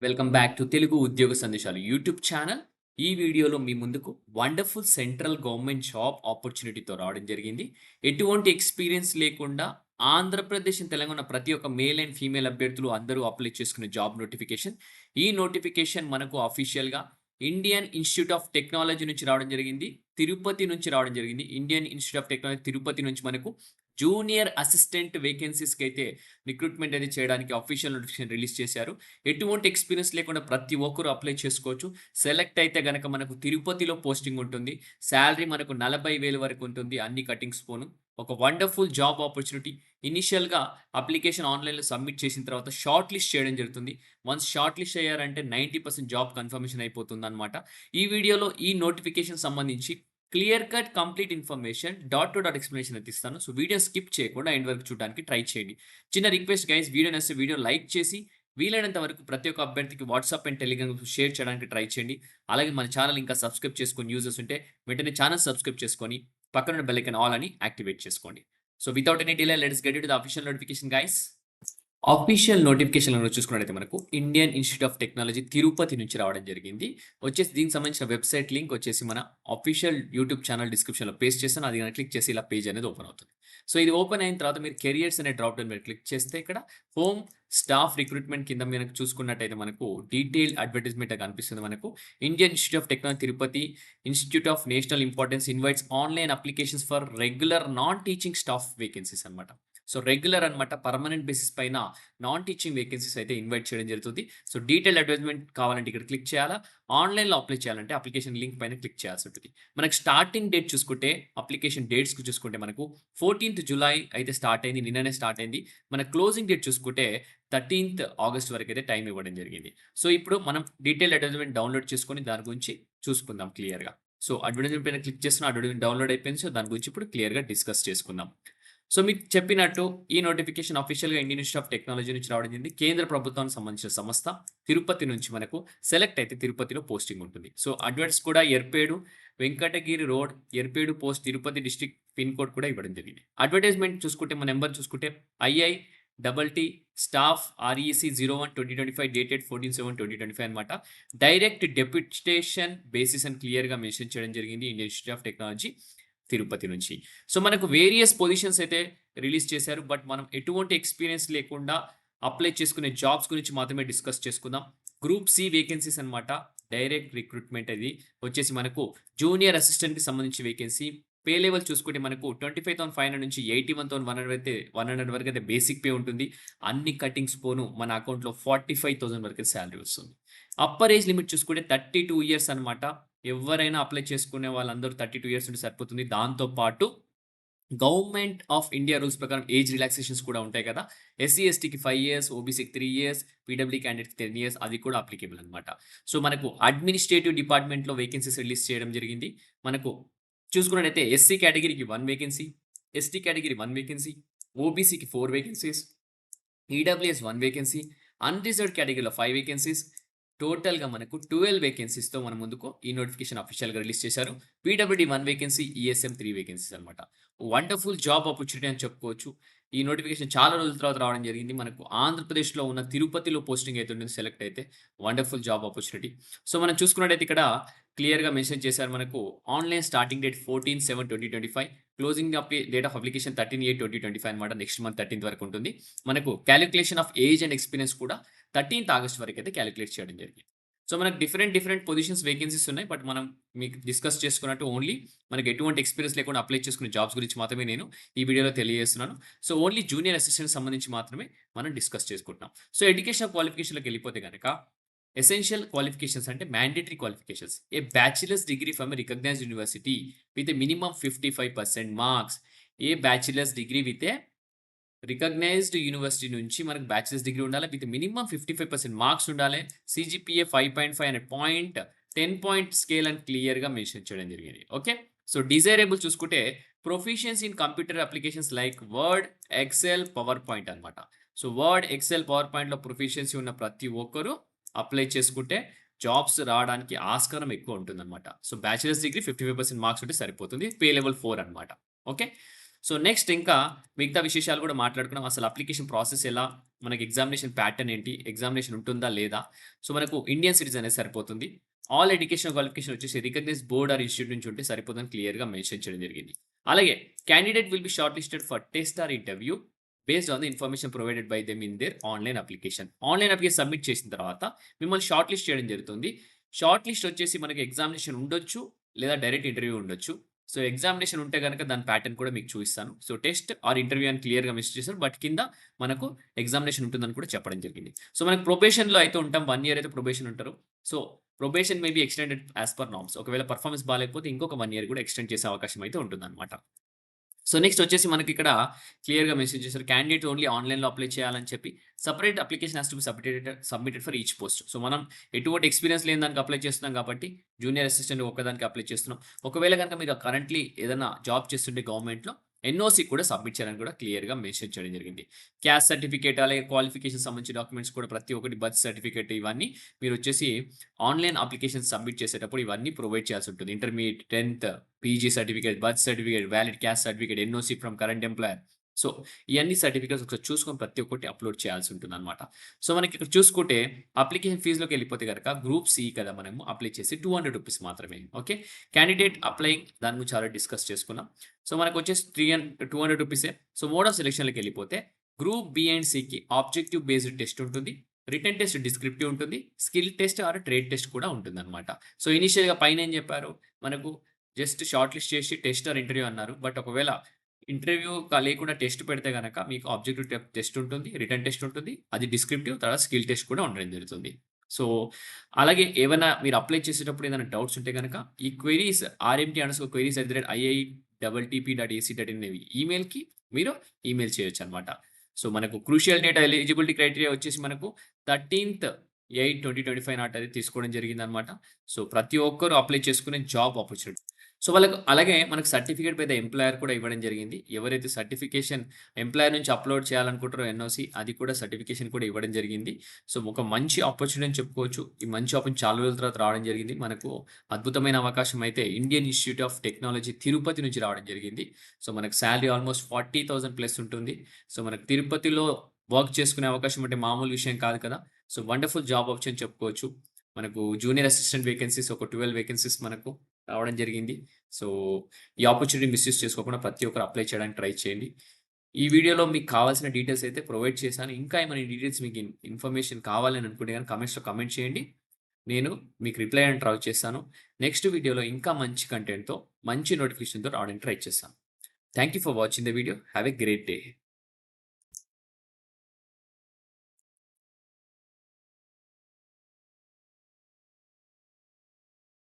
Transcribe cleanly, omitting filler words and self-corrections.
Welcome back to Telugu ఉద్యోగ సందేశాలు YouTube channel. ఈ వీడియోలో మీ ముందుకు వండర్ఫుల్ సెంట్రల్ గవర్నమెంట్ జాబ్ ఆపర్చునిటీతో రావడం జరిగింది. ఎటువంటి ఎక్స్‌పీరియన్స్ లేకుండా ఆంధ్రప్రదేశ్, తెలంగాణ ప్రతి ఒక్క మేల్ అండ్ ఫీమేల్ అభ్యర్థులు అందరూ అప్లై చేసుకునే జాబ్ నోటిఫికేషన్. ఈ నోటిఫికేషన్ మనకు అఫీషియల్‌గా ఇండియన్ ఇన్‌స్టిట్యూట్ ఆఫ్ టెక్నాలజీ నుంచి రావడం జరిగింది. తిరుపతి నుంచి రావడం జరిగింది. Indian institute of technology Tirupati నుంచి మనకు జూనియర్ అసిస్టెంట్ వేకెన్సీస్‌కైతే రిక్రూట్‌మెంట్ అనేది చేయడానికి అఫీషియల్ నోటిఫికేషన్ రిలీజ్ చేశారు. ఎటువంటి ఎక్స్‌పీరియన్స్ లేకుండా ప్రతి ఒక్కరు అప్లై చేసుకోవచ్చు. సెలెక్ట్ అయితే గనక మనకు తిరుపతిలో పోస్టింగ్ ఉంటుంది. సాలరీ మనకు 40,000 వరకు ఉంటుంది. అన్ని కటింగ్స్ పోను. ఒక వండర్‌ఫుల్ జాబ్ ఆపర్చునిటీ. ఇనీషియల్‌గా అప్లికేషన్ ఆన్‌లైన్‌లో సబ్మిట్ చేసిన తర్వాత షార్ట్ లిస్ట్ చేయడం జరుగుతుంది. వన్స్ షార్ట్ లిస్ట్ అయ్యారంటే 90% జాబ్ కన్ఫర్మేషన్ అయిపోతుందన్నమాట. ఈ వీడియోలో ఈ నోటిఫికేషన్ సంబంధించి clear cut complete information dot to dot explanation అయితే ఇస్తాను. సో వీడియో స్కిప్ చేయకుండా ఎండ్ వరకు చూడడానికి ట్రై చేయండి. చిన్న రిక్వెస్ట్ గైస్, వీడియో నచ్చితే వీడియో లైక్ చేసి వీలైనంత వరకు ప్రతి ఒక్క అభ్యర్థికి వాట్సాప్ అండ్ టెలిగ్రామ్ షేర్ చేయడానికి ట్రై చేయండి. అలాగే మన ఛానల్ ఇంకా సబ్స్క్రైబ్ చేసుకొని యూజర్స్ ఉంటే వెంటనే ఛానల్ సబ్స్క్రైబ్ చేసుకొని పక్కనున్న బెల్ ఐకాన్ ఆల్ అని యాక్టివేట్ చేసుకోండి. So without any delay let's get into the official notification guys. Official నోటిఫికేషన్‌లో చూసుకున్నట్టయితే మనకు Indian institute of technology Tirupati నుంచి రావడం జరిగింది. దీనికి సంబంధించిన వెబ్‌సైట్ లింక్ మన అఫీషియల్ యూట్యూబ్ ఛానల్ డిస్క్రిప్షన్‌లో పేస్ట్ చేశాను. అది గనక క్లిక్ చేసి ఇలా పేజ్ అనేది ఓపెన్ అవుతుంది. సో ఇది ఓపెన్ అయిన తర్వాత మీరు కెరియర్స్ అనే డ్రాప్ డౌన్ మీద క్లిక్ చేస్తే ఇక్కడ హోమ్ స్టాఫ్ రిక్రూట్‌మెంట్ కింద మనకు చూసుకున్నట్టయితే మనకు డీటెయిల్డ్ అడ్వర్టైజ్‌మెంట్ కనిపిస్తుంది మనకు. Indian institute of technology Tirupati institute of national importance invites online applications for regular non teaching staff vacancies అన్నమాట. సో రెగ్యులర్ అన్నమాట. పర్మనెంట్ బేసిస్ పైన నాన్ టీచింగ్ వేకెన్సీస్ అయితే ఇన్వైట్ చేయడం జరుగుతుంది. సో డీటెయిల్డ్ అడ్వర్టైజ్‌మెంట్ కావాలంటే ఇక్కడ క్లిక్ చేయాలా? ఆన్‌లైన్‌లో అప్లై చేయాలంటే అప్లికేషన్ లింక్ పైన క్లిక్ చేయాల్సి ఉంటుంది. మనకు స్టార్టింగ్ డేట్ చూసుకుంటే అప్లికేషన్ డేట్స్‌కి చూసుకుంటే మనకు 14థ్ జులై అయితే స్టార్ట్ అయింది. నిన్ననే స్టార్ట్ అయింది. మన క్లోజింగ్ డేట్ చూసుకుంటే 13థ్ ఆగస్ట్ వరకైతే టైం ఇవ్వడం జరిగింది. సో ఇప్పుడు మనం డీటెయిల్డ్ అడ్వర్టైజ్‌మెంట్ డౌన్‌లోడ్ చేసుకొని దాని గురించి చూసుకుందాం క్లియర్‌గా. సో అడ్వర్టైజ్‌మెంట్ పైన క్లిక్ చేస్తున్న అడ్వర్టైజ్‌మెంట్ డౌన్‌లోడ్ అయిపోయింది. సో దాని గురించి ఇప్పుడు క్లియర్‌గా డిస్కస్ చేసుకుందాం. సో మీకు చెప్పినట్టు ఈ నోటిఫికేషన్ అఫీషియల్‌గా ఇండియన్ ఇన్‌స్టిట్యూట్ ఆఫ్ టెక్నాలజీ నుంచి రావడం జరిగింది. కేంద్ర ప్రభుత్వానికి సంబంధించిన సంస్థ. తిరుపతి నుంచి మనకు సెలెక్ట్ అయితే తిరుపతిలో పోస్టింగ్ ఉంటుంది. సో అడ్వర్స్ కూడా Yerpedu, Venkatagiri road, Yerpedu post, Tirupati district pin code కూడా ఇవ్వడం జరిగింది. అడ్వర్టైజ్‌మెంట్ చూసుకుంటే మన నంబర్ చూసుకుంటే ఐఐటీటీ స్టాఫ్ ఆర్ఈసీ 01/2025 డేటెడ్ 14/7/2025 అన్నమాట. డైరెక్ట్ డెప్యుటేషన్ బేసిస్ అని క్లియర్‌గా మెన్షన్ చేయడం జరిగింది Indian institute of technology Tirupati నుంచి. సో మనకు వేరియస్ పొజిషన్స్ అయితే రిలీజ్ చేశారు. బట్ మనం ఎటువంటి ఎక్స్‌పీరియన్స్ లేకుండా అప్లై చేసుకునే జాబ్స్ గురించి మాత్రమే డిస్కస్ చేసుకుందాం. గ్రూప్ సి వేకెన్సీస్ అన్నమాట. డైరెక్ట్ రిక్రూట్‌మెంట్ అది మనకు జూనియర్ అసిస్టెంట్‌కి సంబంధించి వేకెన్సీ. పే లెవెల్ చూసుకుంటే మనకు 25,500 నుంచి 81,100 అయితే 100 వరకైతే బేసిక్ పే ఉంటుంది. అన్ని కటింగ్స్ పోను మన అకౌంట్‌లో 45,000 వరకు సాలరీ వస్తుంది. అప్పర్ ఏజ్ లిమిట్ చూసుకుంటే 32 ఇయర్స్ అన్నమాట. ఎవ్వరైనా అప్లై చేసుకునే వాళ్ళందరూ 32 ఇయర్స్ ఉంటే సరిపోతుంది. దాంతో పాటు గవర్నమెంట్ ఆఫ్ ఇండియా రూల్స్ ప్రకారం ఏజ్ రిలాక్సేషన్స్ కూడా ఉంటాయి కదా! ఎస్సీ, ఎస్టీకి 5 ఇయర్స్, ఓబీసీకి 3 ఇయర్స్, పీడబ్ల్యూడీ క్యాండిడేట్‌కి 10 ఇయర్స్ అవి కూడా అప్లికేబుల్ అన్నమాట. సో మనకు అడ్మినిస్ట్రేటివ్ డిపార్ట్‌మెంట్‌లో వేకెన్సీస్ రిలీజ్ చేయడం జరిగింది. మనకు చూసుకున్నట్టయితే ఎస్సీ కేటగిరీకి 1 వేకెన్సీ, ఎస్టీ కేటగిరీ 1 వేకెన్సీ, ఓబీసీకి 4 వేకెన్సీస్, ఈడబ్ల్యూఎస్ 1 వేకెన్సీ, అన్‌రిజర్వ్డ్ కేటగిరీలో 5 వేకెన్సీస్. టోటల్‌గా మనకు 12 వేకెన్సీస్‌తో మన ముందుకు ఈ నోటిఫికేషన్ అఫీషియల్‌గా రిలీజ్ చేశారు. పీడబ్ల్యూడీ 1 వేకెన్సీ, ఈఎస్ఎం 3 వేకెన్సీస్ అన్నమాట. వండర్‌ఫుల్ జాబ్ ఆపర్చునిటీ అని చెప్పుకోవచ్చు. ఈ నోటిఫికేషన్ చాలా రోజుల తర్వాత రావడం జరిగింది. మనకు ఆంధ్రప్రదేశ్‌లో ఉన్న తిరుపతిలో పోస్టింగ్ అయితే ఉంటుంది సెలెక్ట్ అయితే. Wonderful job opportunity. సో మనం చూసుకున్నట్టయితే ఇక్కడ క్లియర్‌గా మెన్షన్ చేశారు మనకు online starting date 14/7/2025, closing date of application 13/8/2025 అన్నమాట. నెక్స్ట్ మంత్ 13థ్ వరకు ఉంటుంది. మనకు calculation of age and experience కూడా 13థ్ ఆగస్ట్ వరకైతే కాలిక్యులేట్ చేయడం జరిగింది. సో మనకు డిఫరెంట్ పొజిషన్స్ వేకెన్సీస్ ఉన్నాయి. బట్ మనం మీకు డిస్కస్ చేసుకున్నట్టు ఓన్లీ మనకు ఎటువంటి ఎక్స్‌పీరియన్స్ లేకుండా అప్లై చేసుకునే జాబ్స్ గురించి మాత్రమే నేను ఈ వీడియోలో తెలియజేస్తున్నాను. సో ఓన్లీ జూనియర్ అసిస్టెంట్‌కి సంబంధించి మాత్రమే మనం డిస్కస్ చేసుకుంటున్నాం. సో ఎడ్యుకేషనల్ క్వాలిఫికేషన్‌లోకి వెళ్ళిపోతే గనక ఎసెన్షియల్ క్వాలిఫికేషన్స్ అంటే mandatory qualifications. A bachelor's degree from a recognised university with a minimum 55% marks. A bachelor's degree with a recognised university నుంచి మనకు బ్యాచిలర్స్ డిగ్రీ ఉండాలి. విత్ మినిమమ్ 55% మార్క్స్ ఉండాలి. సీజీపీఏ 5.5 అనే పాయింట్ 10 పాయింట్ స్కేల్ అని క్లియర్‌గా mention చేయడం జరిగింది. ఓకే. సో డిజైరబుల్ చూసుకుంటే proficiency in computer applications like Word, Excel, PowerPoint అన్నమాట. సో వర్డ్, ఎక్సెల్, పవర్ పాయింట్‌లో ప్రొఫిషియన్సీ ఉన్న ప్రతి ఒక్కరు అప్లై చేసుకుంటే జాబ్స్ రావడానికి ఆస్కారం ఎక్కువ ఉంటుందన్నమాట. సో బ్యాచిలర్స్ డిగ్రీ 55% మార్క్స్ ఉంటే సరిపోతుంది. పే లెవెల్ 4 అన్నమాట. ఓకే. సో, నెక్స్ట్ ఇంకా మిగతా విశేషాలు కూడా మాట్లాడుకున్నాం. అసలు అప్లికేషన్ ప్రాసెస్ ఎలా? మనకి ఎగ్జామినేషన్ ప్యాటర్న్ ఏంటి? ఎగ్జామినేషన్ ఉంటుందా? లేదా? సో, మనకు ఇండియన్ సిటిజన్ అనేది సరిపోతుంది. ఆల్ ఎడ్యుకేషన్ క్వాలిఫికేషన్ వచ్చేసి రికగ్నైజ్డ్ బోర్డ్ ఆర్ ఇన్‌స్టిట్యూట్ నుంచి ఉంటే సరిపోతుందని క్లియర్‌గా మెన్షన్ చేయడం జరిగింది. అలాగే candidate will be shortlisted for test or interview based on the information provided by them in their online application. Online application submit చేసిన తర్వాత మిమ్మల్ని షార్ట్ లిస్ట్ చేయడం జరుగుతుంది. షార్ట్ లిస్ట్ వచ్చేసి మనకి ఎగ్జామినేషన్ ఉండొచ్చు, లేదా డైరెక్ట్ ఇంటర్వ్యూ ఉండొచ్చు. సో, ఎగ్జామినేషన్ ఉంటే గనక దాని ప్యాటర్న్ కూడా మీకు చూయిస్తాను. సో, టెస్ట్ ఆర్ ఇంటర్వ్యూ అని క్లియర్‌గా మెన్షన్ చేశారు. బట్ కింద మనకు ఎగ్జామినేషన్ ఉంటుందని కూడా చెప్పడం జరిగింది. సో, మనకు ప్రొబేషన్‌లో అయితే ఉంటాం. 1 ఇయర్ అయితే ప్రొబేషన్ ఉంటారు. So, probation may be extended as per norms. ఒకవేళ పెర్ఫార్మన్స్ బాలేకపోతే ఇంకొక 1 ఇయర్ కూడా ఎక్స్‌టెండ్ చేసే అవకాశం అయితే ఉంటుందన్నమాట. సో, నెక్స్ట్ వచ్చేసి మనకిక్కడ క్లియర్‌గా మెన్షన్ చేశారు. క్యాండిడేట్ ఓన్లీ ఆన్‌లైన్‌లో అప్లై చేయాలని చెప్పి separate application has to be submitted for each post. So, మనం ఎటువంటి ఎక్స్‌పీరియన్స్ లేని దానికి అప్లై చేస్తున్నాం కాబట్టి జూనియర్ అసిస్టెంట్ ఒక్కదానికి అప్లై చేస్తున్నాం. ఒకవేళ గనుక మీరు కరెంట్‌లీ ఏదైనా జాబ్ చేస్తుంటే గవర్నమెంట్‌లో ఎన్‌ఓసీ కూడా సబ్మిట్ చేయాలని కూడా క్లియర్‌గా మెన్షన్ చేయడం జరిగింది. క్యాస్ట్ సర్టిఫికేట్ అలాగే క్వాలిఫికేషన్ సంబంధించిన డాక్యుమెంట్స్ కూడా ప్రతి ఒక్కటి బర్త్ సర్టిఫికేట్ ఇవన్నీ మీరొచ్చేసి ఆన్‌లైన్ అప్లికేషన్ సబ్మిట్ చేసేటప్పుడు ఇవన్నీ ప్రొవైడ్ చేయాల్సి ఉంటుంది. ఇంటర్మీడియేట్, 10థ్, PG certificate, birth certificate, valid caste certificate, NOC from current employer. So, ఇయన్నీ సర్టిఫికేట్స్ ఒకసారి చూసుకొని ప్రతి ఒక్కటి అప్‌లోడ్ చేయాల్సి ఉంటుందన్నమాట. సో, మనకిక్కడ చూసుకుంటే అప్లికేషన్ ఫీజ్‌లోకెళ్ళిపోతే గనక గ్రూప్ సి కదా మనము అప్లై చేసి రూ. 200 మాత్రమే. ఓకే. క్యాండిడేట్ అప్లయింగ్ దాని గురించి ఆల్రెడీ డిస్కస్ చేసుకున్నాం. సో, మనకొచ్చేసి రూ. 200. సో, మోడ్ ఆఫ్ సెలక్షన్‌లోకెళ్ళిపోతే గ్రూప్ బి అండ్ సికి ఆబ్జెక్టివ్ బేస్డ్ టెస్ట్ ఉంటుంది. రిటన్ టెస్ట్ డిస్క్రిప్టివ్ ఉంటుంది. Skill test or trade test కూడా ఉంటుందన్నమాట. సో, ఇనీషియల్‌గా పైనేం చెప్పారు? మనకు జస్ట్ షార్ట్ లిస్ట్ చేసి టెస్ట్ ఆర్ ఇంటర్వ్యూ అన్నారు. బట్ ఒకవేళ ఇంటర్వ్యూ లేకుండా టెస్ట్ పెడితే గనక మీకు ఆబ్జెక్టివ్ టెస్ట్ ఉంటుంది. రిటన్ టెస్ట్ ఉంటుంది. అది డిస్క్రిప్టివ్ తర్వాత స్కిల్ టెస్ట్ కూడా ఉండడం జరుగుతుంది. సో, అలాగే ఏవన్నా మీరు అప్లై చేసేటప్పుడు ఏదైనా డౌట్స్ ఉంటే గనక ఈ క్వెరీస్ rmt_queries@iittp.ac.in అనేవి ఈమెయిల్‌కి మీరు ఈమెయిల్ చేయొచ్చనమాట. సో, మనకు క్రూషియల్ డేటా ఎలిజిబిలిటీ క్రైటీరియా వచ్చేసి మనకు 13/8/2025 నాటి అది తీసుకోవడం జరిగిందనమాట. సో, ప్రతి ఒక్కరు అప్లై చేసుకునే జాబ్ ఆపర్చునిటీ. సో, వాళ్ళకు అలాగే మనకు సర్టిఫికేట్ బై ద ఎంప్లాయర్ కూడా ఇవ్వడం జరిగింది. ఎవరైతే సర్టిఫికేషన్ ఎంప్లాయర్ నుంచి అప్‌లోడ్ చేయాలనుకుంటారో ఎన్‌ఓసీ అది కూడా సర్టిఫికేషన్ కూడా ఇవ్వడం జరిగింది. సో, ఒక మంచి ఆపర్చునిటీ అని చెప్పుకోవచ్చు. ఈ మంచి ఆపర్చునిటీ చాలా రోజుల తర్వాత రావడం జరిగింది. మనకు అద్భుతమైన అవకాశం అయితే Indian institute of technology Tirupati నుంచి రావడం జరిగింది. సో, మనకు సాలరీ ఆల్‌మోస్ట్ 40,000 ప్లస్ ఉంటుంది. సో, మనకు తిరుపతిలో వర్క్ చేసుకునే అవకాశం అంటే మామూలు విషయం కాదు కదా! సో, వండర్‌ఫుల్ జాబ్ ఆప్షన్ చెప్పుకోవచ్చు. మనకు జూనియర్ అసిస్టెంట్ వేకెన్సీస్ ఒక 12 వేకెన్సీస్ మనకు రావడం జరిగింది. సో, ఈ ఆపర్చునిటీ మిస్‌యూజ్ చేసుకోకుండా ప్రతి ఒక్కరు అప్లై చేయడానికి ట్రై చేయండి. ఈ వీడియోలో మీకు కావాల్సిన డీటెయిల్స్ అయితే ప్రొవైడ్ చేశాను. ఇంకా ఏమైనా డీటెయిల్స్ మీకు ఇన్ఫర్మేషన్ కావాలని అనుకుంటే గనుక కామెంట్స్‌లో కామెంట్ చేయండి. నేను మీకు రిప్లై ఇవ్వడానికి ట్రై చేస్తాను. నెక్స్ట్ వీడియోలో ఇంకా మంచి కంటెంట్‌తో, మంచి నోటిఫికేషన్‌తో రావడానికి ట్రై చేస్తాను. Thank you for watching the video. Have a great day.